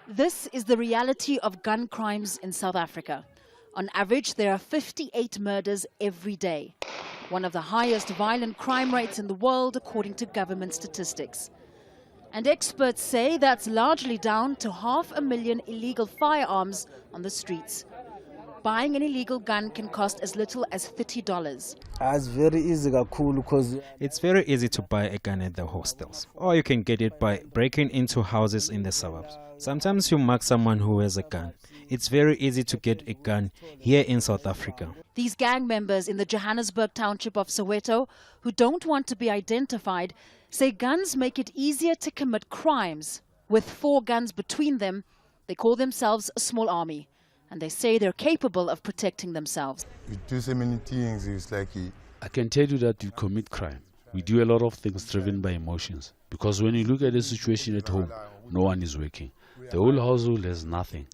This is the reality of gun crimes in South Africa. On average, there are 58 murders every day, one of the highest violent crime rates in the world according to government statistics. And experts say that's largely down to 500,000 illegal firearms on the streets. Buying an illegal gun can cost as little as $30. It's very easy because it's very easy to buy a gun at the hostels, or you can get it by breaking into houses in the suburbs. Sometimes you mark someone who has a gun. It's very easy to get a gun here in South Africa. These gang members in the Johannesburg township of Soweto, who don't want to be identified, say guns make it easier to commit crimes. With 4 guns between them, they call themselves a small army. And they say they're capable of protecting themselves. We do so many things, it's like... I can tell you that we commit crime. We do a lot of things driven by emotions. Because when you look at the situation at home, no one is working. The whole household has nothing.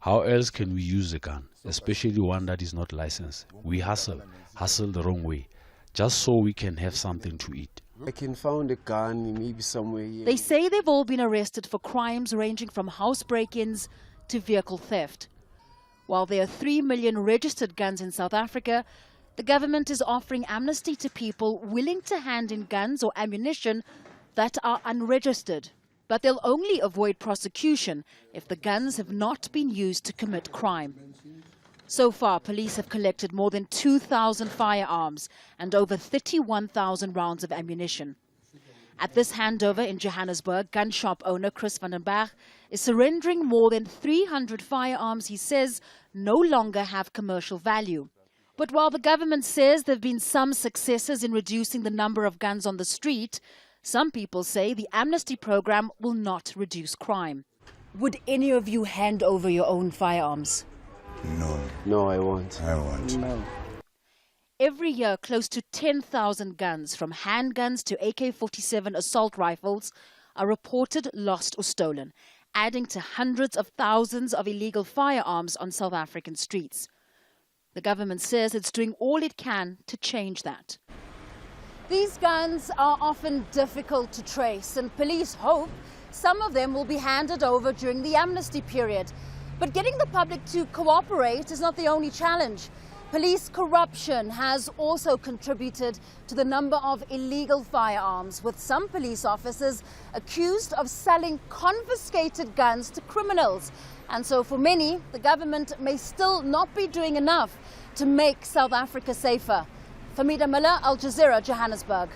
How else can we use a gun, especially one that is not licensed? We hustle the wrong way, just so we can have something to eat. I can find a gun maybe somewhere here. They say they've all been arrested for crimes ranging from house break-ins to vehicle theft. While there are 3 million registered guns in South Africa, the government is offering amnesty to people willing to hand in guns or ammunition that are unregistered. But they'll only avoid prosecution if the guns have not been used to commit crime. So far, police have collected more than 2,000 firearms and over 31,000 rounds of ammunition. At this handover in Johannesburg, gun shop owner Chris van den Berg is surrendering more than 300 firearms he says no longer have commercial value. But while the government says there have been some successes in reducing the number of guns on the street, some people say the amnesty program will not reduce crime. Would any of you hand over your own firearms? No. No, I won't. I won't. No. Every year, close to 10,000 guns, from handguns to AK-47 assault rifles, are reported lost or stolen, adding to hundreds of thousands of illegal firearms on South African streets. The government says it's doing all it can to change that. These guns are often difficult to trace, and police hope some of them will be handed over during the amnesty period. But getting the public to cooperate is not the only challenge. Police corruption has also contributed to the number of illegal firearms, with some police officers accused of selling confiscated guns to criminals. And so for many, the government may still not be doing enough to make South Africa safer. Fahmida, Al Jazeera, Johannesburg.